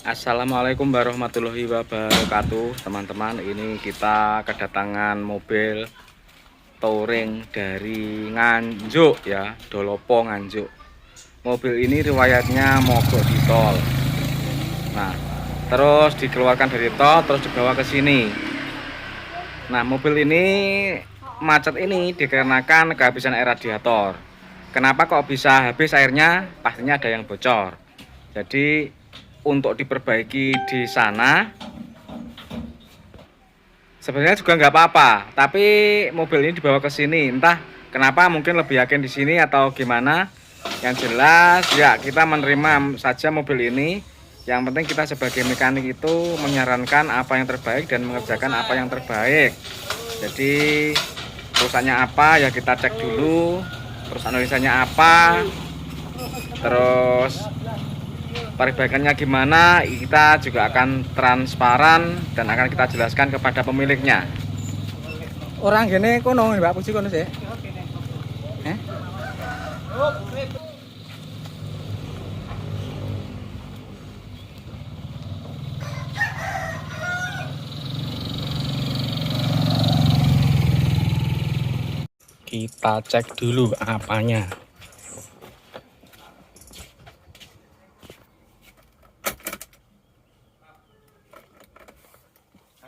Assalamualaikum warahmatullahi wabarakatuh, teman-teman. Ini kita kedatangan mobil touring dari Nganjuk ya, Dolopo Nganjuk. Mobil ini riwayatnya mogok di tol. Nah, terus dikeluarkan dari tol, terus dibawa ke sini. Nah, mobil ini macet ini dikarenakan kehabisan air radiator. Kenapa kok bisa habis airnya? Pastinya ada yang bocor. Jadi untuk diperbaiki di sana sebenarnya juga nggak apa-apa, tapi mobil ini dibawa ke sini, entah kenapa, mungkin lebih yakin di sini atau gimana. Yang jelas ya kita menerima saja mobil ini. Yang penting kita sebagai mekanik itu menyarankan apa yang terbaik dan mengerjakan apa yang terbaik. Jadi perusahaannya apa ya kita cek dulu, terus analisanya apa, terus perbaikannya gimana, kita juga akan transparan dan akan kita jelaskan kepada pemiliknya. Orang gini kono, Mbak Puji kono sih. Kita cek dulu apanya.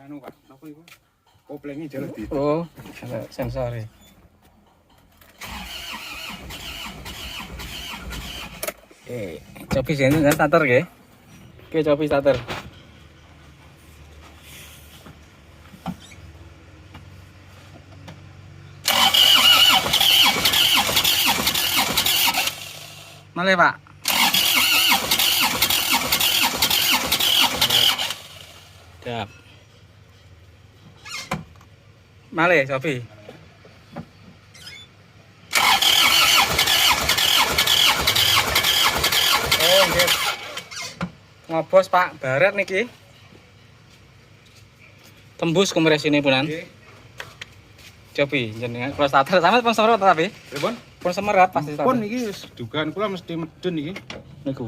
Anu Pak, apa itu? Koplengnya jalan di. Oh, ada sensor ya. Oke, coba sini kan starter ya. Oke, coba starter. Male Pak. Siap. Male, Sofi. Oh, nggih. Ngobos Pak, baret niki. Tembus kompresine punan. Nggih. Cobi jenengan kula starter sampe pun semerap tapi. Pripun? Pun semerap pasti starter. Pun iki wis dugaan kula mesti medun iki. Niku.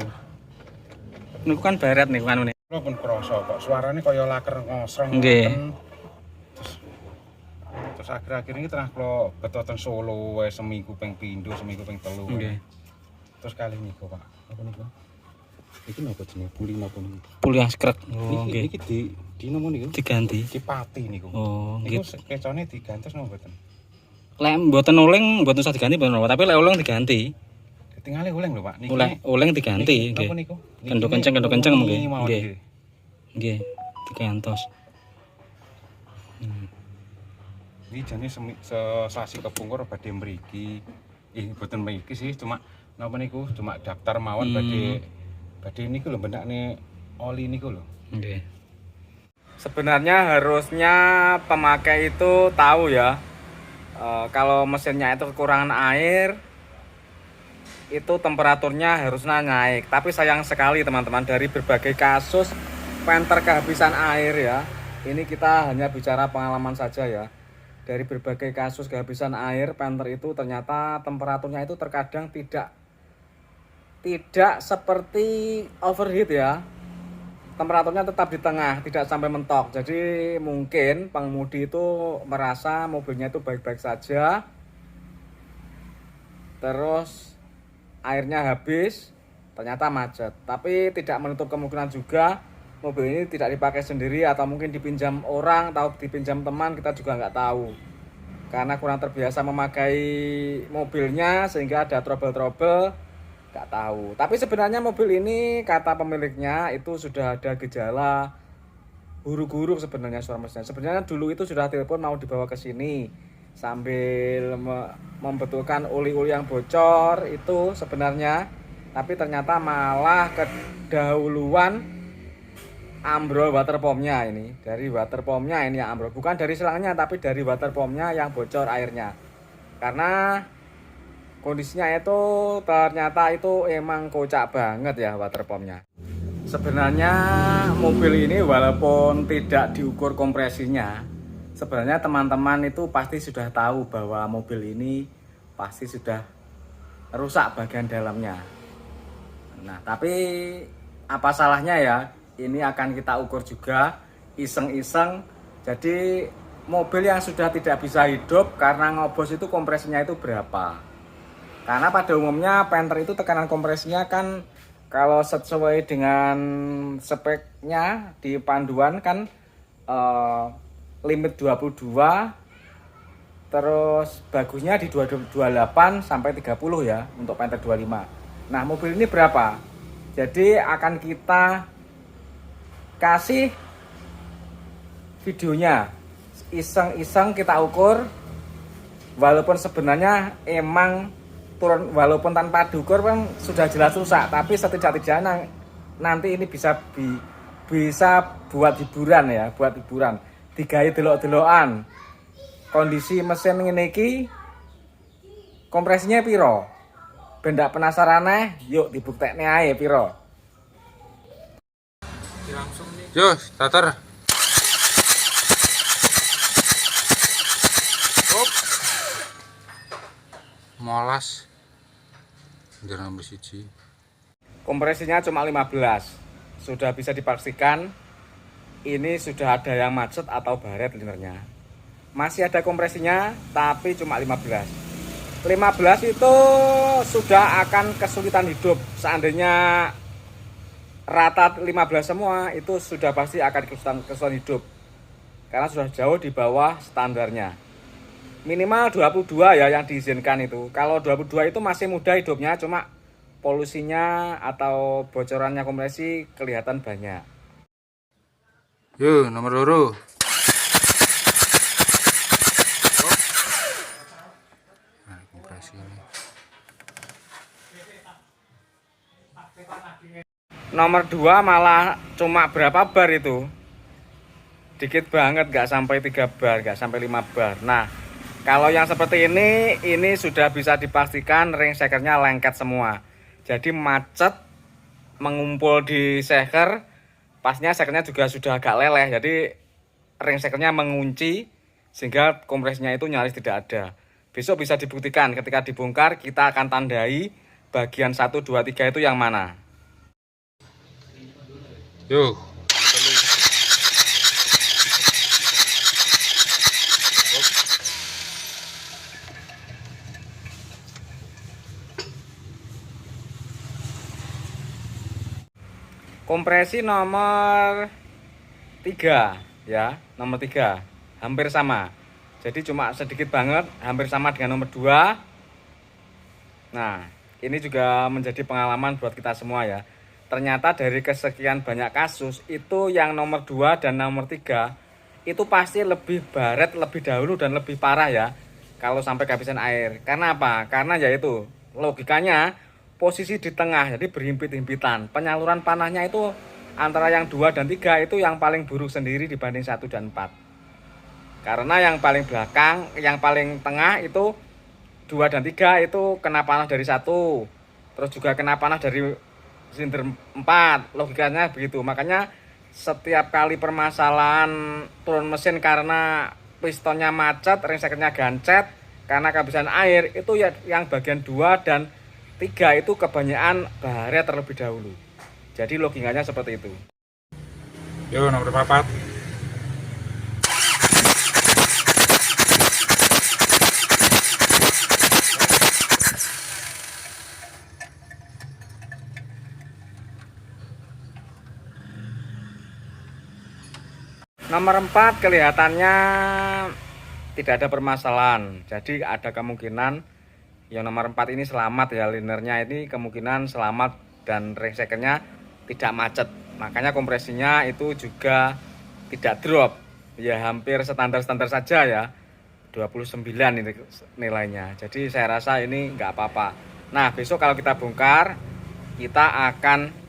Niku kan baret niku anune. Kula pun krasa kok suarane kaya laker ngosrong. Nggih. Terus akhir-akhir ini tengah kula betoten Solo wae seminggu ping pindho, seminggu ping telu. Nggih. Terus kali niku Pak. Apa niku? Iki napa jenenge puli napa niku? Puli askrek. Oh, nggih. Iki di nopo niku? Diganti. Iki pati niku. Oh, nggih. Niku kecone digantos napa mboten? Lek mboten uling mboten usah diganti mboten apa, tapi lek uling diganti. Ketingale uleng lho Pak. Niki. Uling diganti nggih. Napa niku? Kenduk kenceng mungkin. Nggih. Nggih. Nggih, digantos. Iki jane sasi kepungkur badhe mriki. Mboten mriki sih, cuma napa niku, cuma daftar mawon badhe niku lho benakne oli niku lho. Nggih. Sebenarnya harusnya pemakai itu tahu ya, kalau mesinnya itu kekurangan air, itu temperaturnya harusnya naik. Tapi sayang sekali teman-teman, dari berbagai kasus penter kehabisan air ya, ini kita hanya bicara pengalaman saja ya. Dari berbagai kasus kehabisan air penter itu ternyata temperaturnya itu terkadang tidak seperti overheat ya. Temperaturnya tetap di tengah, tidak sampai mentok. Jadi mungkin pengemudi itu merasa mobilnya itu baik-baik saja, terus airnya habis, ternyata macet. Tapi tidak menutup kemungkinan juga mobil ini tidak dipakai sendiri atau mungkin dipinjam orang atau dipinjam teman, kita juga nggak tahu. Karena kurang terbiasa memakai mobilnya sehingga ada trouble-trouble. Nggak tahu. Tapi sebenarnya mobil ini kata pemiliknya itu sudah ada gejala buruk-buruk sebenarnya suara mesinnya. Sebenarnya dulu itu sudah telepon mau dibawa ke sini sambil membetulkan oli-oli yang bocor itu sebenarnya. Tapi ternyata malah kedahuluan ambrol water pumpnya ini. Dari water pumpnya ini yang ambrol. Bukan dari selangnya tapi dari water pumpnya yang bocor airnya. Karena kondisinya itu ternyata itu emang kocak banget ya water pumpnya. Sebenarnya mobil ini walaupun tidak diukur kompresinya, sebenarnya teman-teman itu pasti sudah tahu bahwa mobil ini pasti sudah rusak bagian dalamnya. Nah, tapi apa salahnya ya ini akan kita ukur juga iseng-iseng. Jadi mobil yang sudah tidak bisa hidup karena ngobos itu kompresinya itu berapa. Karena pada umumnya Panther itu tekanan kompresinya kan kalau sesuai dengan speknya di panduan kan limit 22, terus bagusnya di 28 sampai 30 ya untuk Panther 25. Nah, mobil ini berapa? Jadi akan kita kasih videonya. Iseng-iseng kita ukur. Walaupun sebenarnya emang turun, walaupun tanpa diukur kan sudah jelas rusak, tapi setidak-tidaknya nanti ini bisa buat hiburan ya, buat hiburan. Digawe delok-delokan. Kondisi mesin ngene iki kompresinya piro? Ben ndak penasaran yuk dibuktekne ae piro. Langsung nih. Yo, starter. Hop. Molas. Jangan bersiji. Kompresinya cuma 15. Sudah bisa dipastikan ini sudah ada yang macet atau baret linernya. Masih ada kompresinya tapi cuma 15. 15 itu sudah akan kesulitan hidup. Seandainya rata 15 semua itu sudah pasti akan kesulitan hidup. Karena sudah jauh di bawah standarnya. Minimal 22 ya yang diizinkan itu. Kalau 22 itu masih muda hidupnya, cuma polusinya atau bocorannya kompresi kelihatan banyak. Yo, nomor 2. Nah, kompresi ini. Nomor 2 malah cuma berapa bar itu? Dikit banget, gak sampai 3 bar, gak sampai 5 bar. Nah, kalau yang seperti ini sudah bisa dipastikan ring shakernya lengket semua. Jadi macet, mengumpul di shaker, pasnya shakernya juga sudah agak leleh. Jadi ring shakernya mengunci sehingga kompresinya itu nyaris tidak ada. Besok bisa dibuktikan ketika dibongkar, kita akan tandai bagian 1, 2, 3 itu yang mana. Yo. Kompresi nomor 3 ya, nomor 3 hampir sama. Jadi cuma sedikit banget, hampir sama dengan nomor 2. Nah, ini juga menjadi pengalaman buat kita semua ya. Ternyata dari kesekian banyak kasus itu yang nomor 2 dan nomor 3 itu pasti lebih baret lebih dahulu dan lebih parah ya kalau sampai kehabisan air. Karena apa? Karena yaitu logikanya posisi di tengah, jadi berhimpit-himpitan. Penyaluran panahnya itu antara yang 2 dan 3 itu yang paling buruk sendiri dibanding 1 dan 4. Karena yang paling belakang, yang paling tengah itu 2 dan 3 itu kena panah dari 1. Terus juga kena panah dari silinder 4. Logikanya begitu. Makanya setiap kali permasalahan turun mesin karena pistonnya macet, ring shakernya gancet, karena kehabisan air, itu ya yang bagian 2 dan 3 itu kebanyakan baret terlebih dahulu. Jadi logikanya seperti itu. Yo, nomor 4. Nomor 4 kelihatannya tidak ada permasalahan. Jadi ada kemungkinan yang nomor 4 ini selamat ya, linernya ini kemungkinan selamat dan ring shakernya tidak macet. Makanya kompresinya itu juga tidak drop. Ya hampir standar-standar saja ya. 29 ini nilainya. Jadi saya rasa ini nggak apa-apa. Nah, besok kalau kita bongkar, kita akan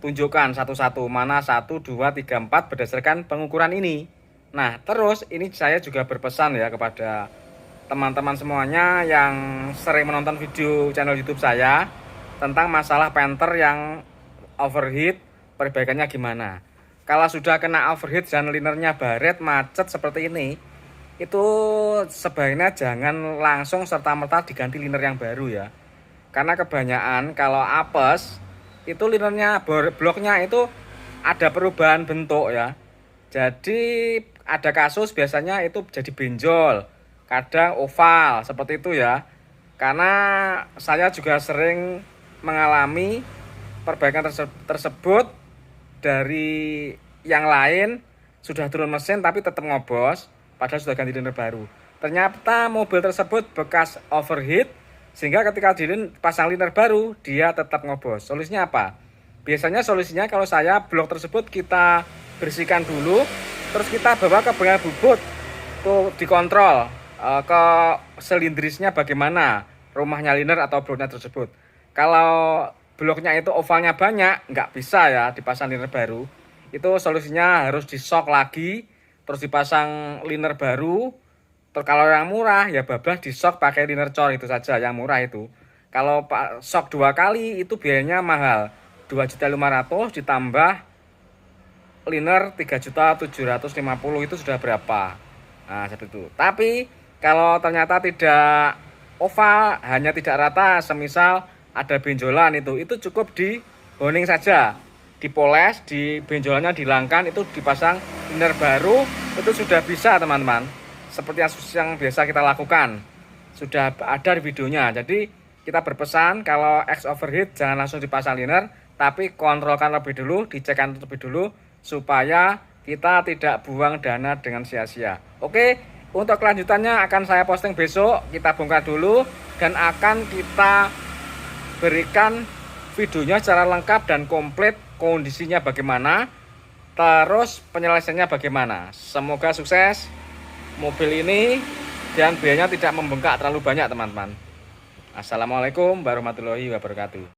tunjukkan satu-satu mana 1, 2, 3, 4 berdasarkan pengukuran ini. Nah, terus ini saya juga berpesan ya kepada teman-teman semuanya yang sering menonton video channel YouTube saya tentang masalah Panther yang overheat, perbaikannya gimana. Kalau sudah kena overheat dan linernya baret, macet seperti ini, itu sebaiknya jangan langsung serta-merta diganti liner yang baru ya. Karena kebanyakan kalau apes itu linernya bloknya itu ada perubahan bentuk ya. Jadi ada kasus biasanya itu jadi benjol, kadang oval seperti itu ya. Karena saya juga sering mengalami perbaikan tersebut dari yang lain, sudah turun mesin tapi tetap ngobos padahal sudah ganti liner baru. Ternyata mobil tersebut bekas overheat sehingga ketika pasang liner baru dia tetap ngobos. Solusinya apa? Biasanya solusinya kalau saya blok tersebut kita bersihkan dulu, terus kita bawa ke bengkel bubut tuh dikontrol ke silindrisnya bagaimana rumahnya liner atau bloknya tersebut. Kalau bloknya itu ovalnya banyak, nggak bisa ya dipasang liner baru. Itu solusinya harus di-shock lagi, terus dipasang liner baru. Terus kalau yang murah ya bablas di-shock pakai liner cor itu saja yang murah itu. Kalau shock 2 kali itu biayanya mahal. 2.500.000 ditambah liner 3.750.000 itu sudah berapa? Nah, seperti itu. Tapi kalau ternyata tidak oval, hanya tidak rata, semisal ada benjolan itu cukup di honing saja. Dipoles, di benjolannya dihilangkan, itu dipasang liner baru, itu sudah bisa teman-teman. Seperti yang biasa kita lakukan. Sudah ada di videonya. Jadi kita berpesan kalau X overheat jangan langsung dipasang liner, tapi kontrolkan lebih dulu, dicekkan lebih dulu supaya kita tidak buang dana dengan sia-sia. Oke, untuk kelanjutannya akan saya posting besok. Kita bongkar dulu dan akan kita berikan videonya secara lengkap dan komplit, kondisinya bagaimana, terus penyelesaiannya bagaimana. Semoga sukses mobil ini dan biayanya tidak membengkak terlalu banyak teman-teman. Assalamualaikum warahmatullahi wabarakatuh.